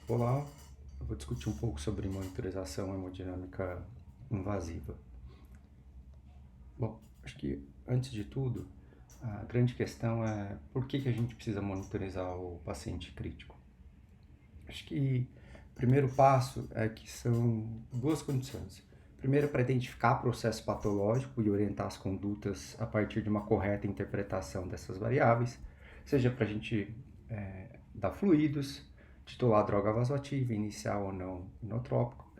Olá, eu vou discutir um pouco sobre monitorização hemodinâmica invasiva. Bom, acho que antes de tudo, a grande questão é por que a gente precisa monitorizar o paciente crítico. Acho que o primeiro passo é que são duas condições. Primeiro, para identificar processo patológico e orientar as condutas a partir de uma correta interpretação dessas variáveis, seja para a gente dar fluidos, titular droga vasoativa, inicial ou não inotrópico.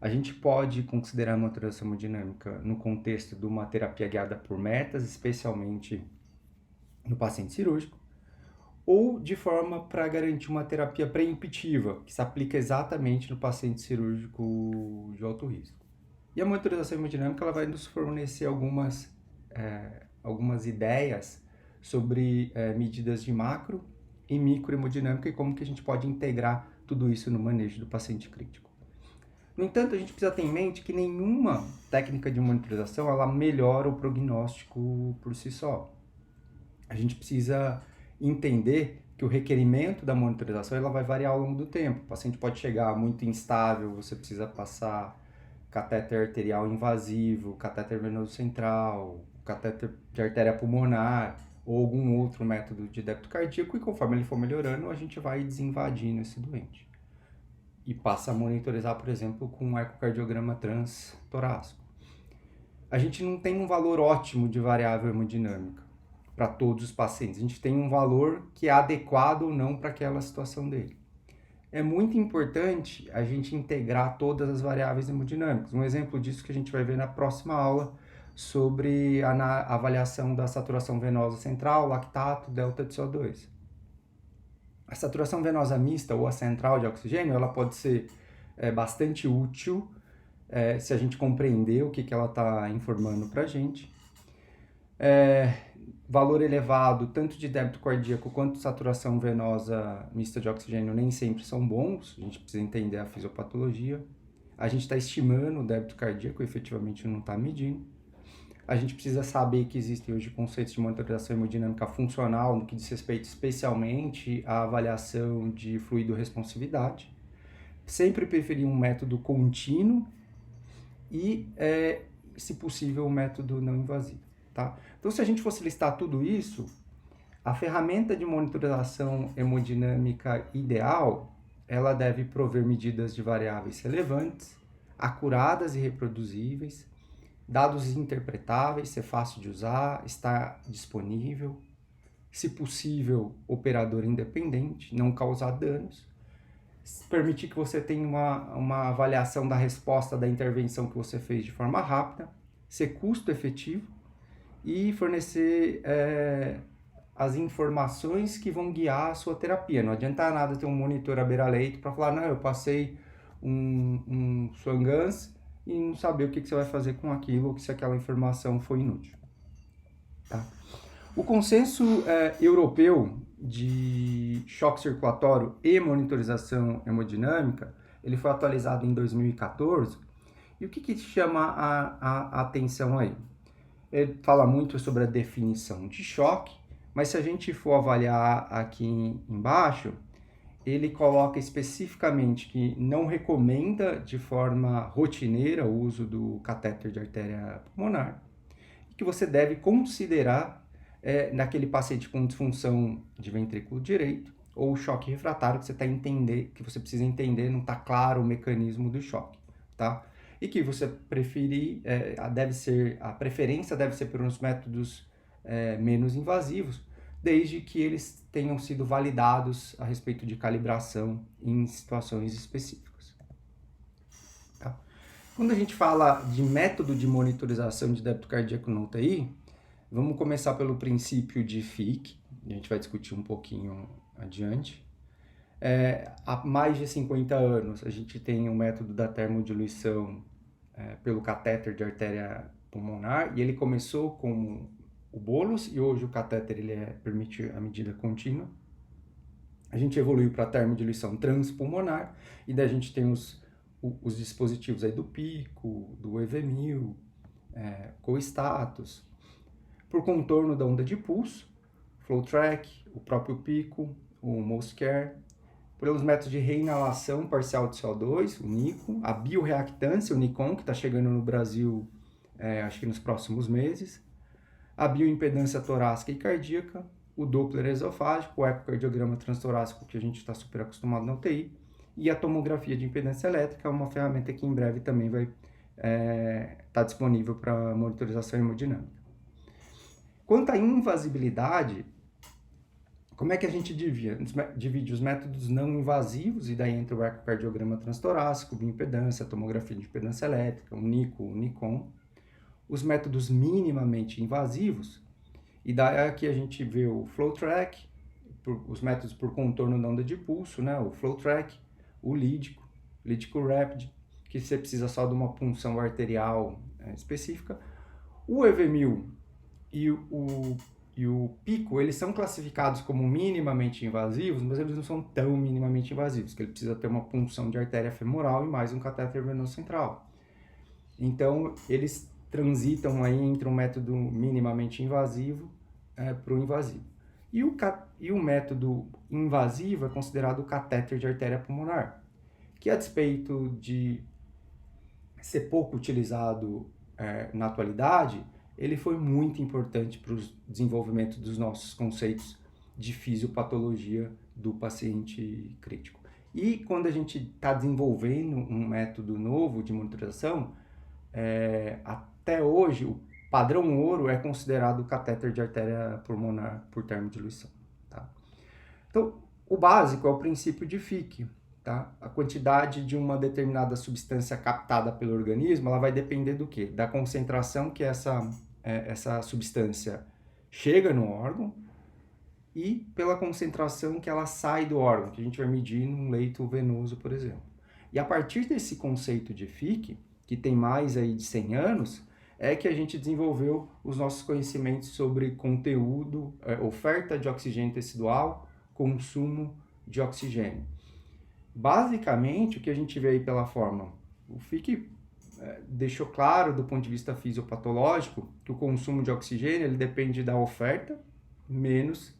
A gente pode considerar a monitorização hemodinâmica no contexto de uma terapia guiada por metas, especialmente no paciente cirúrgico, ou de forma para garantir uma terapia preemptiva, que se aplica exatamente no paciente cirúrgico de alto risco. E a monitorização hemodinâmica ela vai nos fornecer algumas ideias sobre medidas de macro e microhemodinâmica e como que a gente pode integrar tudo isso no manejo do paciente crítico. No entanto, a gente precisa ter em mente que nenhuma técnica de monitorização ela melhora o prognóstico por si só. A gente precisa entender que o requerimento da monitorização ela vai variar ao longo do tempo. O paciente pode chegar muito instável, você precisa passar catéter arterial invasivo, catéter venoso central, catéter de artéria pulmonar ou algum outro método de débito cardíaco e conforme ele for melhorando, a gente vai desinvadindo esse doente. E passa a monitorizar, por exemplo, com um ecocardiograma transtorácico. A gente não tem um valor ótimo de variável hemodinâmica para todos os pacientes. A gente tem um valor que é adequado ou não para aquela situação dele. É muito importante a gente integrar todas as variáveis hemodinâmicas. Um exemplo disso que a gente vai ver na próxima aula sobre a avaliação da saturação venosa central, lactato, delta de CO2. A saturação venosa mista ou a central de oxigênio, ela pode ser bastante útil se a gente compreender o que ela está informando para a gente. Valor elevado, tanto de débito cardíaco quanto de saturação venosa mista de oxigênio, nem sempre são bons, a gente precisa entender a fisiopatologia. A gente está estimando o débito cardíaco, efetivamente não está medindo. A gente precisa saber que existem hoje conceitos de monitorização hemodinâmica funcional, no que diz respeito especialmente à avaliação de fluido-responsividade. Sempre preferir um método contínuo e, se possível, um método não invasivo. Tá? Então, se a gente fosse listar tudo isso, a ferramenta de monitorização hemodinâmica ideal, ela deve prover medidas de variáveis relevantes, acuradas e reproduzíveis, dados interpretáveis, ser fácil de usar, estar disponível, se possível, operador independente, não causar danos, permitir que você tenha uma avaliação da resposta da intervenção que você fez de forma rápida, ser custo efetivo e fornecer as informações que vão guiar a sua terapia. Não adianta nada ter um monitor à beira-leito para falar, não, eu passei um Swangans e não saber o que você vai fazer com aquilo ou se aquela informação foi inútil. Tá? O consenso europeu de choque circulatório e monitorização hemodinâmica, ele foi atualizado em 2014. E o que chama a atenção aí? Ele fala muito sobre a definição de choque, mas se a gente for avaliar aqui embaixo, ele coloca especificamente que não recomenda de forma rotineira o uso do catéter de artéria pulmonar e que você deve considerar naquele paciente com disfunção de ventrículo direito ou choque refratário que você precisa entender, não está claro o mecanismo do choque, tá? E que você preferir, a preferência deve ser por uns métodos menos invasivos, desde que eles tenham sido validados a respeito de calibração em situações específicas. Tá? Quando a gente fala de método de monitorização de débito cardíaco na UTI, vamos começar pelo princípio de Fick, a gente vai discutir um pouquinho adiante. Há mais de 50 anos, a gente tem o método da termodiluição pelo catéter de artéria pulmonar, e ele começou com o bolus, e hoje o catéter ele permite a medida contínua. A gente evoluiu para a termodiluição transpulmonar, e daí a gente tem os dispositivos aí do PICO, do EV1000, costatus, por contorno da onda de pulso, FlowTrack, o próprio PICO, o MostCare, pelos métodos de reinalação parcial de CO2, o NICO, a bioreactância, o NICOM, que está chegando no Brasil, acho que nos próximos meses, a bioimpedância torácica e cardíaca, o Doppler esofágico, o ecocardiograma transtorácico, que a gente está super acostumado na UTI, e a tomografia de impedância elétrica, uma ferramenta que em breve também vai estar disponível para monitorização hemodinâmica. Quanto à invasibilidade, como é que a gente divide os métodos não invasivos, e daí entra o ecocardiograma transtorácico, bioimpedância, tomografia de impedância elétrica, o NICO, o NICOM, os métodos minimamente invasivos, e daí aqui a gente vê o FlowTrack, os métodos por contorno da onda de pulso, né? O FlowTrack, o lídico Rapid, que você precisa só de uma punção arterial específica. O EV1000 e o Pico, eles são classificados como minimamente invasivos, mas eles não são tão minimamente invasivos, que ele precisa ter uma punção de artéria femoral e mais um catéter venoso central. Então, eles transitam aí entre um método minimamente invasivo para o invasivo. E o método invasivo é considerado o catéter de artéria pulmonar, que a despeito de ser pouco utilizado na atualidade, ele foi muito importante para o desenvolvimento dos nossos conceitos de fisiopatologia do paciente crítico. E quando a gente está desenvolvendo um método novo de monitorização, até hoje o padrão ouro é considerado o catéter de artéria pulmonar por termodiluição. Tá? Então, o básico é o princípio de Fick. Tá? A quantidade de uma determinada substância captada pelo organismo, ela vai depender do quê? Da concentração que essa substância chega no órgão e pela concentração que ela sai do órgão, que a gente vai medir num leito venoso, por exemplo. E a partir desse conceito de Fick, que tem mais aí de 100 anos, é que a gente desenvolveu os nossos conhecimentos sobre conteúdo, oferta de oxigênio tecidual, consumo de oxigênio. Basicamente, o que a gente vê aí pela fórmula, o Fick deixou claro do ponto de vista fisiopatológico que o consumo de oxigênio ele depende da oferta menos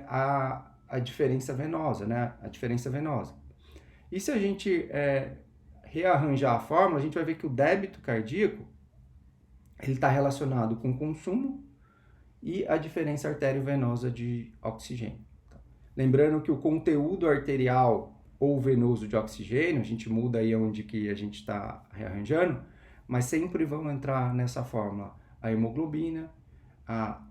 a diferença venosa, né? A diferença venosa. E se a gente rearranjar a fórmula, a gente vai ver que o débito cardíaco ele está relacionado com o consumo e a diferença arteriovenosa de oxigênio. Tá? Lembrando que o conteúdo arterial ou venoso de oxigênio, a gente muda aí onde que a gente está rearranjando, mas sempre vão entrar nessa fórmula a hemoglobina,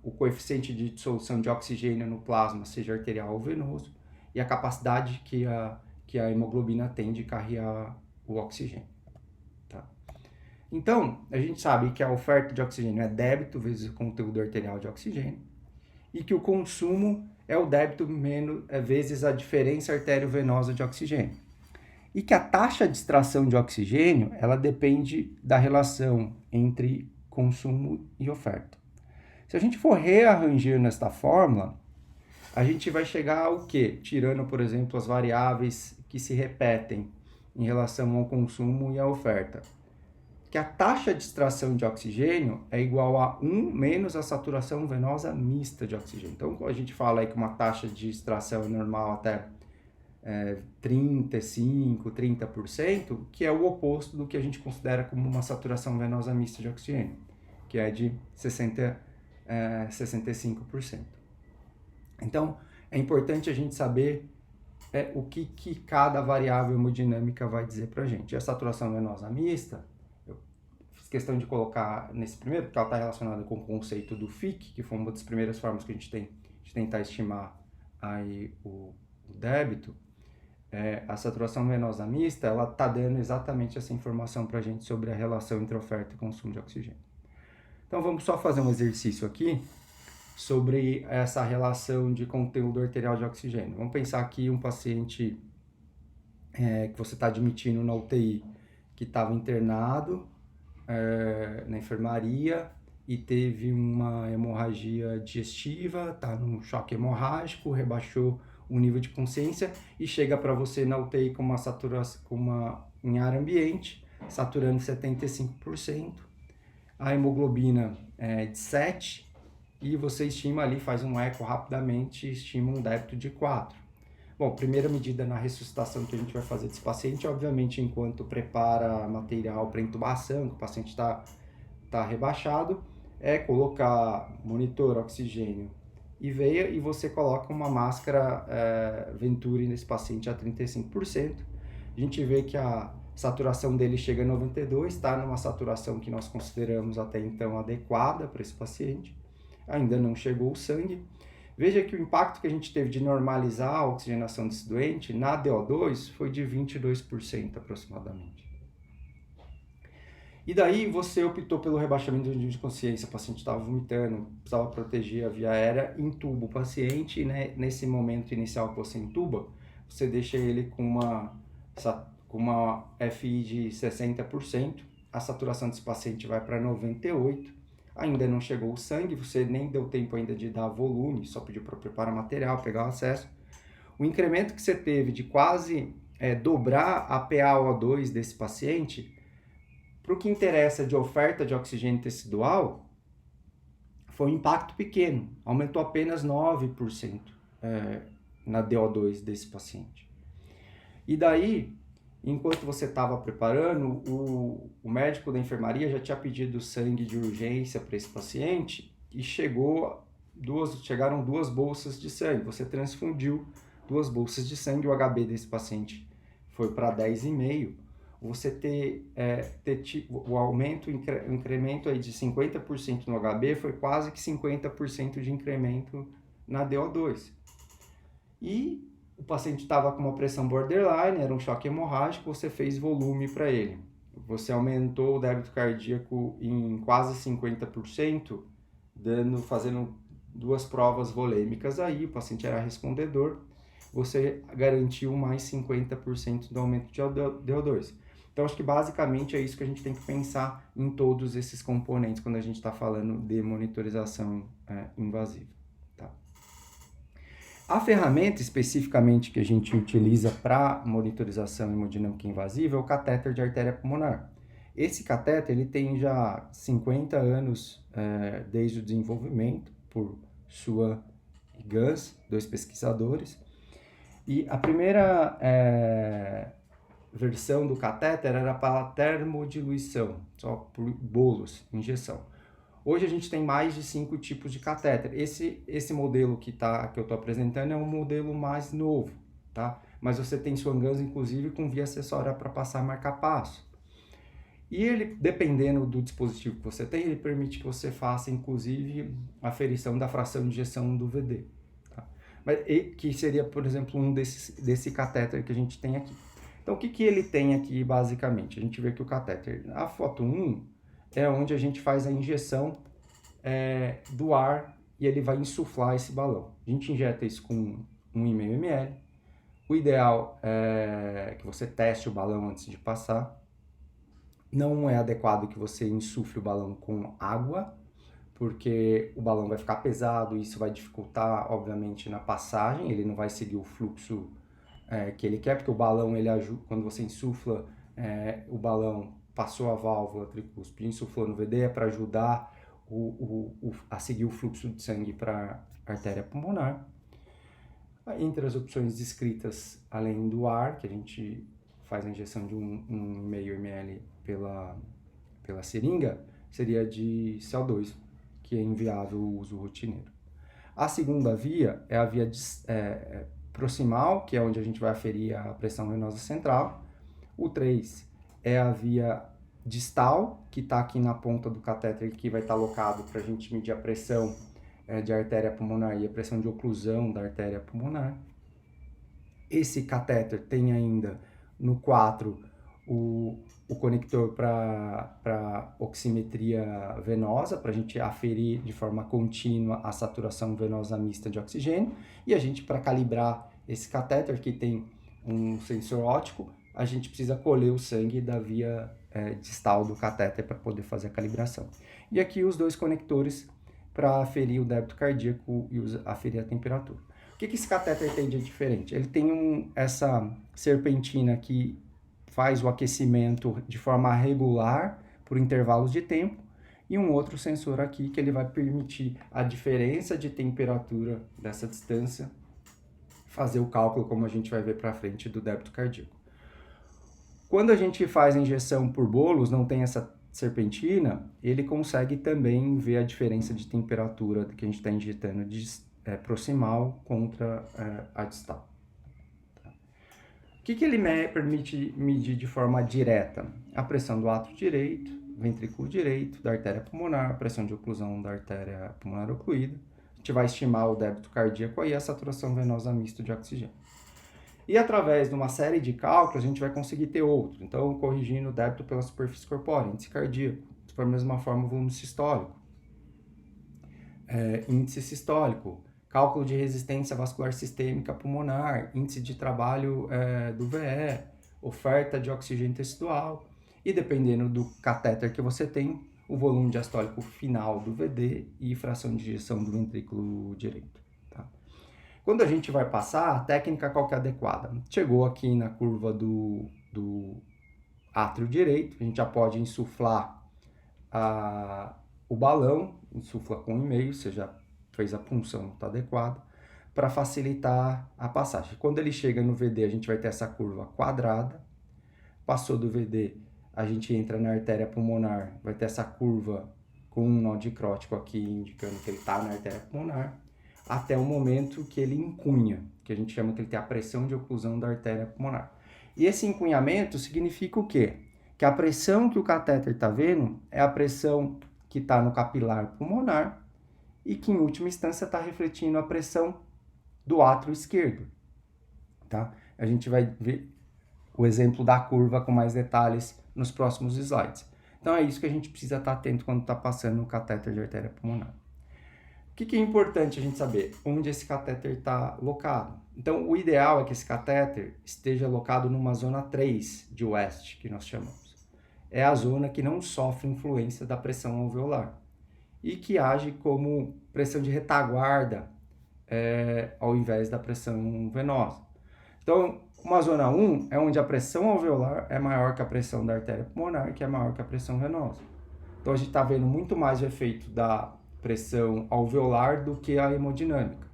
o coeficiente de dissolução de oxigênio no plasma, seja arterial ou venoso, e a capacidade que a hemoglobina tem de carregar o oxigênio. Tá? Então, a gente sabe que a oferta de oxigênio é débito vezes o conteúdo arterial de oxigênio, e que o consumo é o débito vezes a diferença arteriovenosa de oxigênio. E que a taxa de extração de oxigênio, ela depende da relação entre consumo e oferta. Se a gente for rearranjar nesta fórmula, a gente vai chegar ao quê? Tirando, por exemplo, as variáveis que se repetem em relação ao consumo e à oferta. Que a taxa de extração de oxigênio é igual a 1 menos a saturação venosa mista de oxigênio. Então, a gente fala aí que uma taxa de extração é normal até 35%, 30%, que é o oposto do que a gente considera como uma saturação venosa mista de oxigênio, que é de 65%. Então, é importante a gente saber o que cada variável hemodinâmica vai dizer para a gente. A saturação venosa mista, questão de colocar nesse primeiro, porque ela está relacionada com o conceito do Fick, que foi uma das primeiras formas que a gente tem de tentar estimar aí o débito. A saturação venosa mista, ela está dando exatamente essa informação para a gente sobre a relação entre oferta e consumo de oxigênio. Então vamos só fazer um exercício aqui sobre essa relação de conteúdo arterial de oxigênio. Vamos pensar aqui um paciente que você está admitindo na UTI, que estava internado na enfermaria e teve uma hemorragia digestiva, está num choque hemorrágico, rebaixou o nível de consciência e chega para você na UTI com uma saturação em ar ambiente, saturando 75%, a hemoglobina é de 7 e você estima ali, faz um eco rapidamente, estima um débito de 4. Bom, primeira medida na ressuscitação que a gente vai fazer desse paciente, obviamente, enquanto prepara material para intubação, que o paciente está rebaixado, é colocar monitor, oxigênio e veia, e você coloca uma máscara Venturi nesse paciente a 35%. A gente vê que a saturação dele chega a 92%, está numa saturação que nós consideramos até então adequada para esse paciente. Ainda não chegou o sangue. Veja que o impacto que a gente teve de normalizar a oxigenação desse doente na DO2 foi de 22% aproximadamente. E daí você optou pelo rebaixamento de consciência, o paciente estava vomitando, precisava proteger a via aérea, intuba o paciente, né? Nesse momento inicial que você intuba, você deixa ele com uma FI de 60%, a saturação desse paciente vai para 98%, ainda não chegou o sangue, você nem deu tempo ainda de dar volume, só pediu para preparar material, pegar o acesso. O incremento que você teve de quase dobrar a PaO2 desse paciente, para o que interessa de oferta de oxigênio tecidual, foi um impacto pequeno, aumentou apenas 9% na DO2 desse paciente. E daí, enquanto você estava preparando, o médico da enfermaria já tinha pedido sangue de urgência para esse paciente e chegaram 2 bolsas de sangue. Você transfundiu 2 bolsas de sangue, o HB desse paciente foi para 10,5. Você ter o aumento, o incremento aí de 50% no HB foi quase que 50% de incremento na DO2. E o paciente estava com uma pressão borderline, era um choque hemorrágico, você fez volume para ele. Você aumentou o débito cardíaco em quase 50%, fazendo 2 provas volêmicas aí, o paciente era respondedor, você garantiu mais 50% do aumento de DO2. Então, acho que basicamente é isso que a gente tem que pensar em todos esses componentes quando a gente está falando de monitorização invasiva. Tá? A ferramenta especificamente que a gente utiliza para monitorização hemodinâmica invasiva é o catéter de artéria pulmonar. Esse catéter ele tem já 50 anos desde o desenvolvimento por Sua e Gans, 2 pesquisadores. E a primeira versão do catéter era para termodiluição, só por bolos, injeção. Hoje a gente tem mais de 5 tipos de catéter. Esse modelo que eu estou apresentando é um modelo mais novo, tá? Mas você tem Swan-Ganz, inclusive, com via acessória para passar marca-passo. E ele, dependendo do dispositivo que você tem, ele permite que você faça, inclusive, a aferição da fração de injeção do VD. Tá? Mas, que seria, por exemplo, desse catéter que a gente tem aqui. Então, o que ele tem aqui, basicamente? A gente vê que o catéter, a foto 1, é onde a gente faz a injeção do ar e ele vai insuflar esse balão. A gente injeta isso com 1,5 ml. O ideal é que você teste o balão antes de passar. Não é adequado que você insufle o balão com água, porque o balão vai ficar pesado e isso vai dificultar, obviamente, na passagem. Ele não vai seguir o fluxo que ele quer, porque o balão, ele ajuda, quando você insufla o balão, passou a válvula tricúspide, insuflou no VD, é para ajudar a seguir o fluxo de sangue para a artéria pulmonar. Entre as opções descritas, além do ar, que a gente faz a injeção de 1,5 ml pela seringa, seria de CO2, que é inviável o uso rotineiro. A segunda via é a via proximal, que é onde a gente vai aferir a pressão venosa central. O 3 é a via distal, que está aqui na ponta do catéter, que vai estar alocado para a gente medir a pressão de artéria pulmonar e a pressão de oclusão da artéria pulmonar. Esse catéter tem ainda no 4 o conector para oximetria venosa, para a gente aferir de forma contínua a saturação venosa mista de oxigênio. E a gente, para calibrar esse catéter, que tem um sensor óptico, a gente precisa colher o sangue da via distal do catéter para poder fazer a calibração. E aqui os 2 conectores para aferir o débito cardíaco e aferir a temperatura. O que esse catéter tem de diferente? Ele tem essa serpentina que faz o aquecimento de forma regular por intervalos de tempo e um outro sensor aqui que ele vai permitir a diferença de temperatura dessa distância fazer o cálculo, como a gente vai ver para frente, do débito cardíaco. Quando a gente faz a injeção por bolos, não tem essa serpentina, ele consegue também ver a diferença de temperatura que a gente está injetando proximal contra a distal. O que ele permite medir de forma direta? A pressão do átrio direito, ventrículo direito, da artéria pulmonar, a pressão de oclusão da artéria pulmonar ocluída. A gente vai estimar o débito cardíaco e a saturação venosa mista de oxigênio. E através de uma série de cálculos, a gente vai conseguir ter outro. Então, corrigindo o débito pela superfície corpórea, índice cardíaco, da mesma forma, o volume sistólico, índice sistólico, cálculo de resistência vascular sistêmica pulmonar, índice de trabalho do VE, oferta de oxigênio tecidual e, dependendo do catéter que você tem, o volume diastólico final do VD e fração de ejeção do ventrículo direito. Tá? Quando a gente vai passar, a técnica qual que é adequada? Chegou aqui na curva do átrio direito, a gente já pode insuflar o balão, insufla com 1,5, você já fez a punção, está adequada, para facilitar a passagem. Quando ele chega no VD, a gente vai ter essa curva quadrada, passou do VD, a gente entra na artéria pulmonar, vai ter essa curva com um nó dicrótico aqui, indicando que ele está na artéria pulmonar, até o momento que ele encunha, que a gente chama que ele tem a pressão de oclusão da artéria pulmonar. E esse encunhamento significa o quê? Que a pressão que o catéter está vendo é a pressão que está no capilar pulmonar e que, em última instância, está refletindo a pressão do átrio esquerdo. Tá? A gente vai ver o exemplo da curva com mais detalhes nos próximos slides. Então, é isso que a gente precisa estar atento quando está passando o catéter de artéria pulmonar. O que é importante a gente saber? Onde esse catéter está locado. Então, o ideal é que esse catéter esteja locado numa zona 3 de West, que nós chamamos. É a zona que não sofre influência da pressão alveolar e que age como pressão de retaguarda ao invés da pressão venosa. Então, uma zona 1 é onde a pressão alveolar é maior que a pressão da artéria pulmonar, que é maior que a pressão venosa. Então, a gente está vendo muito mais o efeito da pressão alveolar do que a hemodinâmica.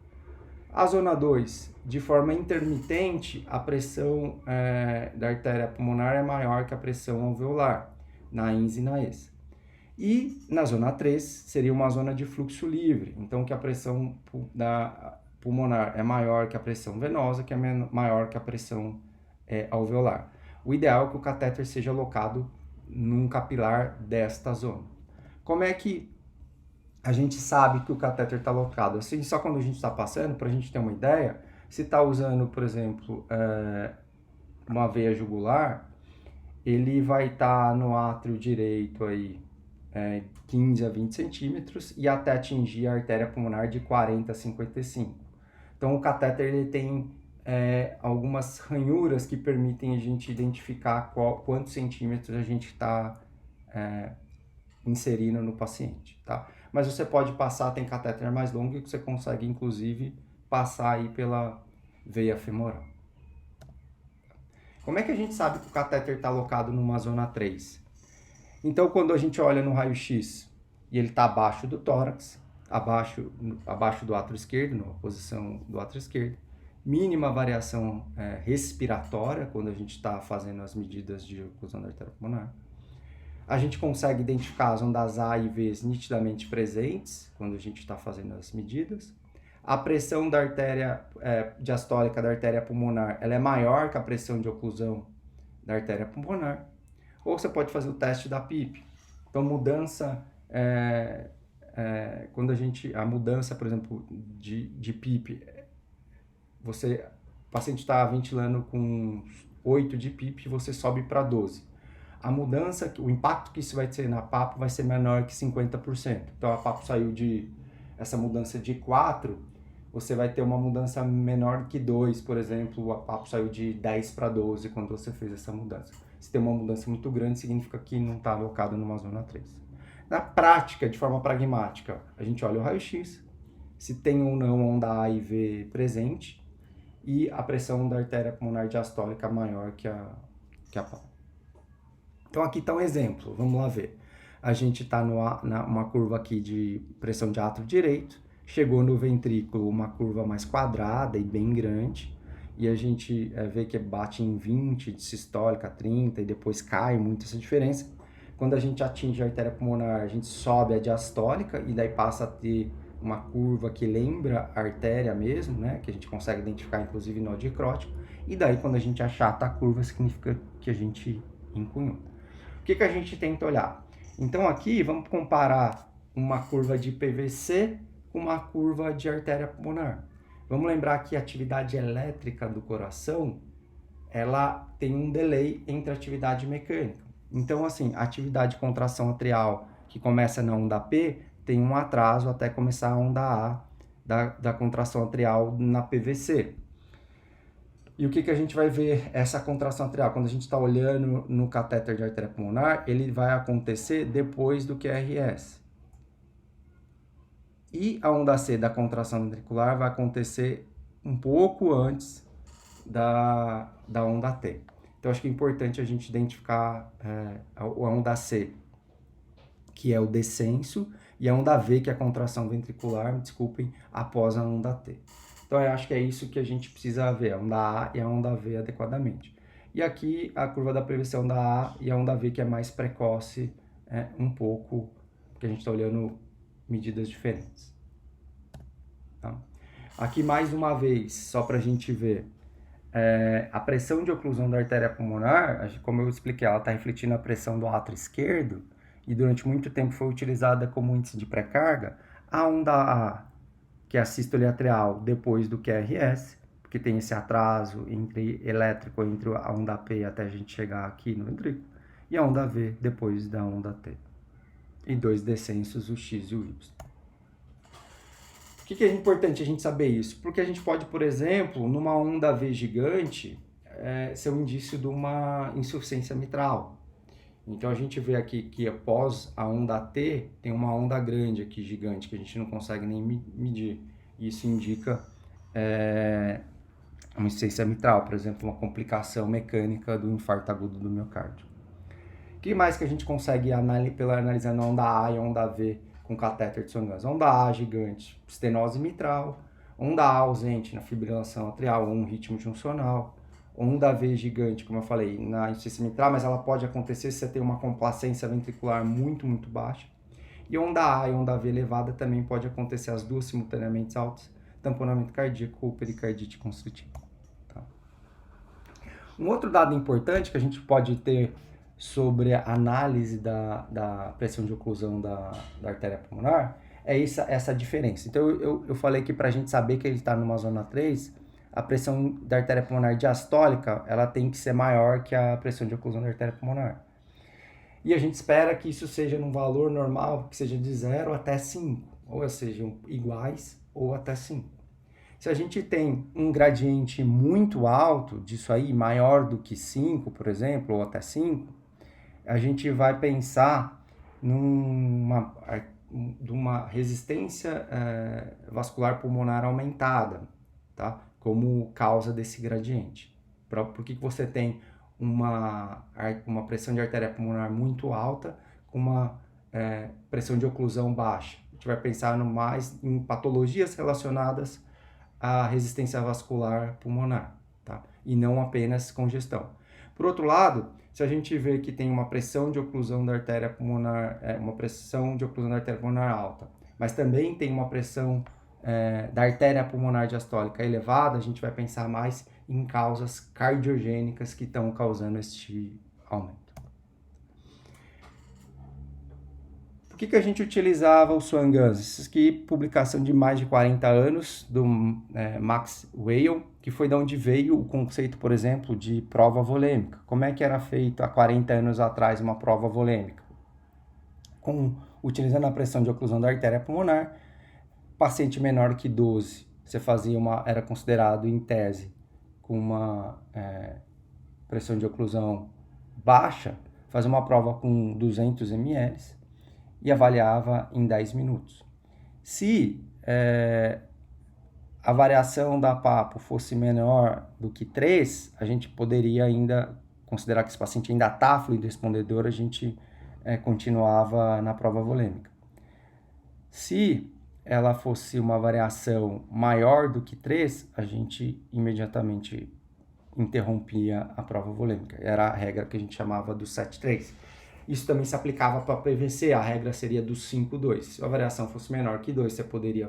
A zona 2, de forma intermitente, a pressão da artéria pulmonar é maior que a pressão alveolar, na INS e na ESA. E na zona 3, seria uma zona de fluxo livre, então que a pressão da pulmonar é maior que a pressão venosa, que é maior que a pressão alveolar. O ideal é que o catéter seja alocado num capilar desta zona. Como é que a gente sabe que o catéter está alocado? Assim, só quando a gente está passando, para a gente ter uma ideia, se está usando, por exemplo, uma veia jugular, ele vai estar no átrio direito aí, 15 a 20 centímetros e até atingir a artéria pulmonar de 40 a 55. Então, o catéter ele tem algumas ranhuras que permitem a gente identificar quantos centímetros a gente está inserindo no paciente, tá? Mas você pode passar, tem catéter mais longo que você consegue, inclusive, passar aí pela veia femoral. Como é que a gente sabe que o catéter está alocado numa zona 3? Então, quando a gente olha no raio-x e ele está abaixo do tórax, abaixo do átrio esquerdo, na posição do átrio esquerdo, mínima variação respiratória, quando a gente está fazendo as medidas de oclusão da artéria pulmonar. A gente consegue identificar as ondas A e V nitidamente presentes, quando a gente está fazendo as medidas. A pressão da artéria diastólica da artéria pulmonar ela é maior que a pressão de oclusão da artéria pulmonar. Ou você pode fazer o teste da PIP. Então, mudança, a mudança, por exemplo, de PIP, o paciente está ventilando com 8 de PIP, você sobe para 12. A mudança, o impacto que isso vai ter na PAPO vai ser menor que 50%. Então, a PAPO saiu essa mudança de 4, você vai ter uma mudança menor que 2, por exemplo, a PAPO saiu de 10 para 12 quando você fez essa mudança. Se tem uma mudança muito grande, significa que não está alocado numa zona 3. Na prática, de forma pragmática, a gente olha o raio-x, se tem ou não onda A e V presente, e a pressão da artéria pulmonar diastólica maior que a PAPO. Então, aqui está um exemplo, vamos lá ver. A gente está numa curva aqui de pressão de átrio direito, chegou no ventrículo uma curva mais quadrada e bem grande, e a gente vê que bate em 20 de sistólica, 30 e depois cai muito essa diferença. Quando a gente atinge a artéria pulmonar, a gente sobe a diastólica e daí passa a ter uma curva que lembra a artéria mesmo, né? Que a gente consegue identificar inclusive nó dicrótico. E daí quando a gente achata a curva, significa que a gente encunhou. O que a gente tenta olhar? Então aqui vamos comparar uma curva de PVC com uma curva de artéria pulmonar. Vamos lembrar que a atividade elétrica do coração, ela tem um delay entre a atividade mecânica. Então, assim, a atividade de contração atrial que começa na onda P tem um atraso até começar a onda A da contração atrial na PVC. E o que a gente vai ver essa contração atrial? Quando a gente está olhando no catéter de artéria pulmonar, ele vai acontecer depois do QRS. E a onda C da contração ventricular vai acontecer um pouco antes da onda T. Então, acho que é importante a gente identificar a onda C, que é o descenso, e a onda V, que é a contração ventricular, me desculpem, após a onda T. Então, eu acho que é isso que a gente precisa ver, a onda A e a onda V adequadamente. E aqui, a curva da prevenção da A e a onda V, que é mais precoce, um pouco, porque a gente está olhando medidas diferentes. Tá? Aqui, mais uma vez, só para a gente ver, a pressão de oclusão da artéria pulmonar, como eu expliquei, ela está refletindo a pressão do átrio esquerdo, e durante muito tempo foi utilizada como índice de pré-carga. A onda A, que é a sístole atrial depois do QRS, porque tem esse atraso elétrico entre a onda P até a gente chegar aqui no ventrículo, e a onda V depois da onda T. E dois descensos, o X e o Y. Por que é importante a gente saber isso? Porque a gente pode, por exemplo, numa onda V gigante, ser um indício de uma insuficiência mitral. Então a gente vê aqui que após a onda T, tem uma onda grande aqui, gigante, que a gente não consegue nem medir. Isso indica uma insuficiência mitral, por exemplo, uma complicação mecânica do infarto agudo do miocárdio. O que mais que a gente consegue analisando a onda A e a onda V com catéter de Swan-Ganz? Onda A gigante, estenose mitral. Onda A ausente na fibrilação atrial ou um ritmo juncional. Onda V gigante, como eu falei, na insuficiência mitral, mas ela pode acontecer se você tem uma complacência ventricular muito, muito baixa. E onda A e onda V elevada também pode acontecer as duas simultaneamente altas, tamponamento cardíaco ou pericardite constritiva. Tá? Um outro dado importante que a gente pode ter sobre a análise da pressão de oclusão da artéria pulmonar é essa diferença. Então, eu falei que para a gente saber que ele está numa zona 3, a pressão da artéria pulmonar diastólica ela tem que ser maior que a pressão de oclusão da artéria pulmonar. E a gente espera que isso seja num valor normal, que seja de 0 até 5, ou sejam iguais ou até 5. Se a gente tem um gradiente muito alto disso aí, maior do que 5, por exemplo, ou até 5, a gente vai pensar numa resistência vascular pulmonar aumentada, tá? Como causa desse gradiente. Por que você tem uma pressão de artéria pulmonar muito alta com uma pressão de oclusão baixa? A gente vai pensar mais em patologias relacionadas à resistência vascular pulmonar, tá? E não apenas congestão. Por outro lado, se a gente vê que tem uma pressão de oclusão da artéria pulmonar, alta, mas também tem uma pressão da artéria pulmonar diastólica elevada, a gente vai pensar mais em causas cardiogênicas que estão causando este aumento. Por que a gente utilizava o Swan-Ganz? Isso aqui, publicação de mais de 40 anos, do Max Whale, que foi de onde veio o conceito, por exemplo, de prova volêmica. Como é que era feito há 40 anos atrás uma prova volêmica? Utilizando a pressão de oclusão da artéria pulmonar, paciente menor que 12, você fazia era considerado em tese com uma pressão de oclusão baixa, fazia uma prova com 200 ml e avaliava em 10 minutos. Se a variação da PAPO fosse menor do que 3, a gente poderia ainda considerar que esse paciente ainda está fluido respondedor, a gente continuava na prova volêmica. Se ela fosse uma variação maior do que 3, a gente imediatamente interrompia a prova volêmica. Era a regra que a gente chamava do 7-3. Isso também se aplicava para PVC, a regra seria do 5-2. Se a variação fosse menor que 2, você poderia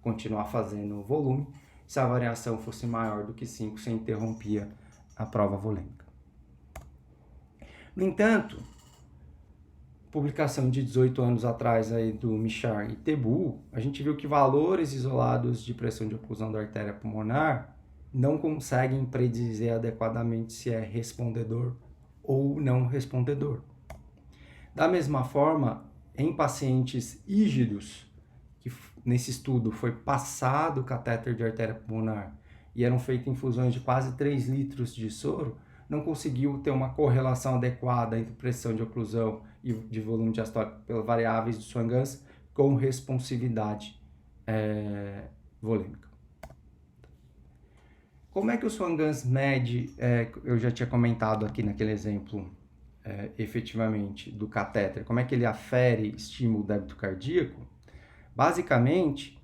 continuar fazendo volume. Se a variação fosse maior do que 5, você interrompia a prova volêmica. No entanto, publicação de 18 anos atrás aí do Michar e Tebu, a gente viu que valores isolados de pressão de oclusão da artéria pulmonar não conseguem predizer adequadamente se é respondedor ou não respondedor. Da mesma forma, em pacientes rígidos, que nesse estudo foi passado o catéter de artéria pulmonar e eram feitas infusões de quase 3 litros de soro, não conseguiu ter uma correlação adequada entre pressão de oclusão e de volume diastólico pelas variáveis do Swan-Ganz com responsividade volêmica. Como é que o Swan-Ganz mede, eu já tinha comentado aqui naquele exemplo, efetivamente, do catéter, como é que ele afere estímulo débito cardíaco? Basicamente,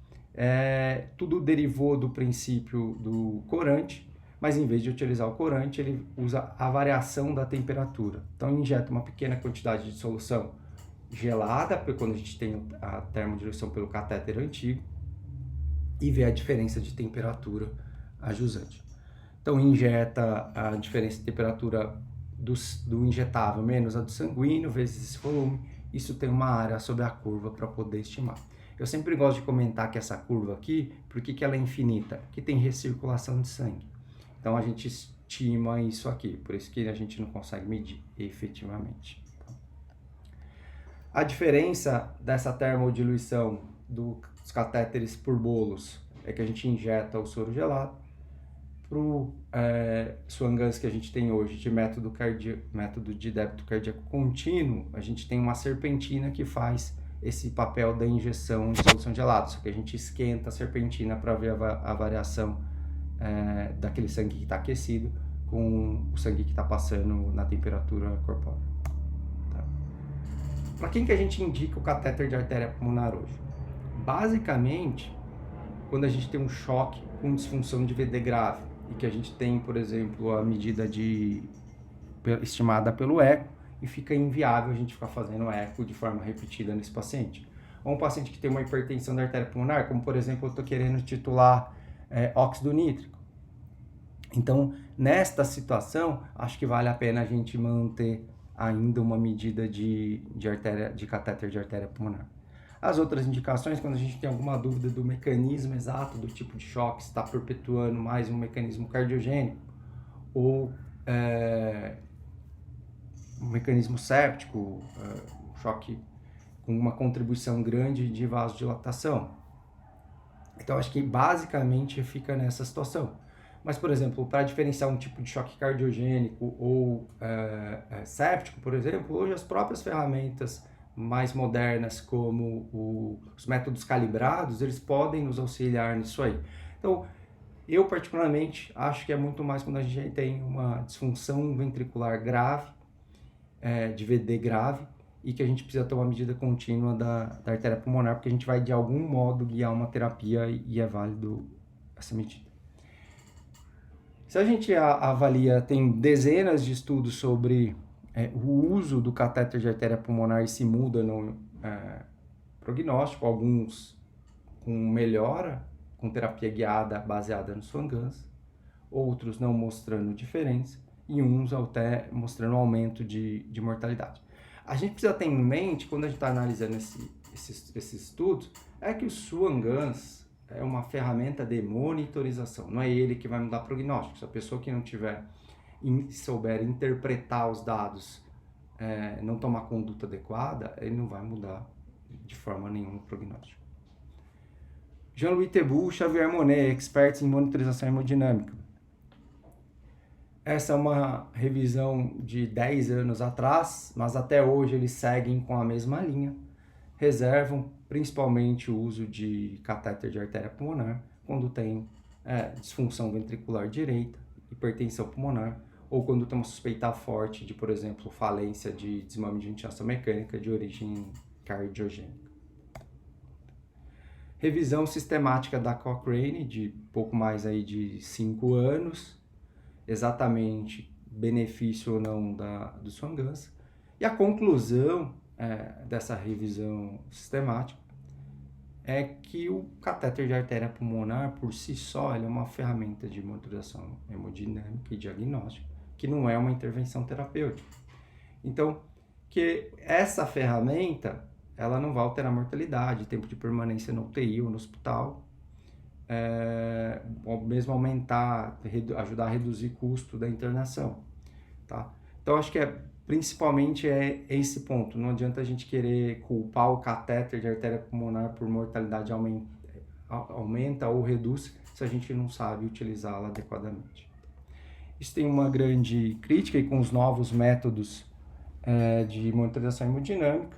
tudo derivou do princípio do corante, mas em vez de utilizar o corante, ele usa a variação da temperatura. Então, injeta uma pequena quantidade de solução gelada, quando a gente tem a termodiluição pelo catéter antigo, e vê a diferença de temperatura a jusante. Então, injeta a diferença de temperatura do injetável menos a do sanguíneo, vezes esse volume. Isso tem uma área sobre a curva para poder estimar. Eu sempre gosto de comentar que essa curva aqui, por que ela é infinita? Porque tem recirculação de sangue. Então, a gente estima isso aqui, por isso que a gente não consegue medir efetivamente. A diferença dessa termodiluição dos catéteres por bolos é que a gente injeta o soro gelado. Para o Swan-Ganz que a gente tem hoje de método de débito cardíaco contínuo, a gente tem uma serpentina que faz esse papel da injeção de solução gelada, só que a gente esquenta a serpentina para ver a variação daquele sangue que está aquecido com o sangue que está passando na temperatura corpórea. Tá? Para quem que a gente indica o catéter de artéria pulmonar hoje? Basicamente, quando a gente tem um choque com disfunção de VD grave e que a gente tem, por exemplo, a medida estimada pelo eco e fica inviável a gente ficar fazendo eco de forma repetida nesse paciente. Ou um paciente que tem uma hipertensão da artéria pulmonar, como por exemplo, eu estou querendo titular óxido nítrico. Então, nesta situação, acho que vale a pena a gente manter ainda uma medida de catéter de artéria pulmonar. As outras indicações, quando a gente tem alguma dúvida do mecanismo exato do tipo de choque, se está perpetuando mais um mecanismo cardiogênico ou um mecanismo séptico, choque com uma contribuição grande de vasodilatação. Então, acho que basicamente fica nessa situação. Mas, por exemplo, para diferenciar um tipo de choque cardiogênico ou séptico, por exemplo, hoje as próprias ferramentas mais modernas, como os métodos calibrados, eles podem nos auxiliar nisso aí. Então, eu particularmente acho que é muito mais quando a gente tem uma disfunção ventricular grave, de VD grave, e que a gente precisa ter uma medida contínua da artéria pulmonar, porque a gente vai de algum modo guiar uma terapia e é válido essa medida. Se a gente avalia, tem dezenas de estudos sobre o uso do catéter de artéria pulmonar e se muda no prognóstico, alguns com melhora, com terapia guiada baseada no Swan-Ganz, outros não mostrando diferença e uns até mostrando aumento de mortalidade. A gente precisa ter em mente, quando a gente está analisando esses estudos, é que o Swan-Ganz é uma ferramenta de monitorização, não é ele que vai mudar prognóstico. Se a pessoa que não souber interpretar os dados, não tomar conduta adequada, ele não vai mudar de forma nenhuma o prognóstico. Jean-Louis Tebu, Xavier Monet, experts em monitorização hemodinâmica. Essa é uma revisão de 10 anos atrás, mas até hoje eles seguem com a mesma linha. Reservam principalmente o uso de catéter de artéria pulmonar quando tem disfunção ventricular direita, hipertensão pulmonar, ou quando tem uma suspeita forte de, por exemplo, falência de desmame de ventilação mecânica de origem cardiogênica. Revisão sistemática da Cochrane, de pouco mais aí de 5 anos, exatamente benefício ou não do Swan-Ganz. E a conclusão dessa revisão sistemática é que o catéter de artéria pulmonar, por si só, ele é uma ferramenta de monitorização hemodinâmica e diagnóstica, que não é uma intervenção terapêutica. Então, que essa ferramenta, ela não vai alterar a mortalidade, tempo de permanência no UTI ou no hospital, ou mesmo aumentar, ajudar a reduzir o custo da internação, tá? Então, acho que principalmente é esse ponto. Não adianta a gente querer culpar o catéter de artéria pulmonar por mortalidade aumenta ou reduz se a gente não sabe utilizá-la adequadamente. Isso tem uma grande crítica e com os novos métodos de monitorização hemodinâmica,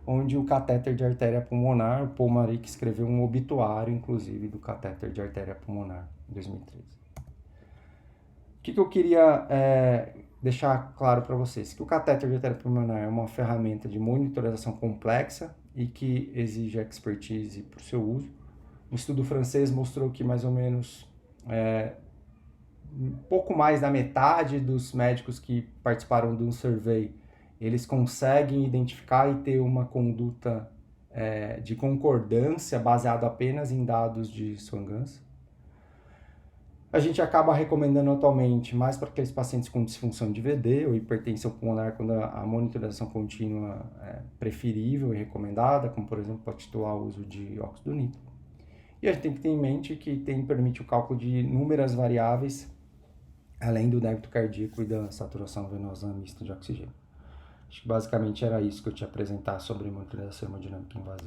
onde o catéter de artéria pulmonar, o Paul Marik escreveu um obituário, inclusive, do catéter de artéria pulmonar, em 2013. O que eu queria deixar claro para vocês? Que o catéter de artéria pulmonar é uma ferramenta de monitorização complexa e que exige expertise para o seu uso. Um estudo francês mostrou que mais ou menos um pouco mais da metade dos médicos que participaram de um survey, eles conseguem identificar e ter uma conduta de concordância baseado apenas em dados de Swan-Ganz. A gente acaba recomendando atualmente mais para aqueles pacientes com disfunção de VD ou hipertensão pulmonar, quando a monitorização contínua é preferível e recomendada, como por exemplo para titular o uso de óxido nítrico. E a gente tem que ter em mente que permite o cálculo de inúmeras variáveis, além do débito cardíaco e da saturação venosa mista de oxigênio. Acho que basicamente era isso que eu tinha apresentar sobre monitorização hemodinâmica invasiva.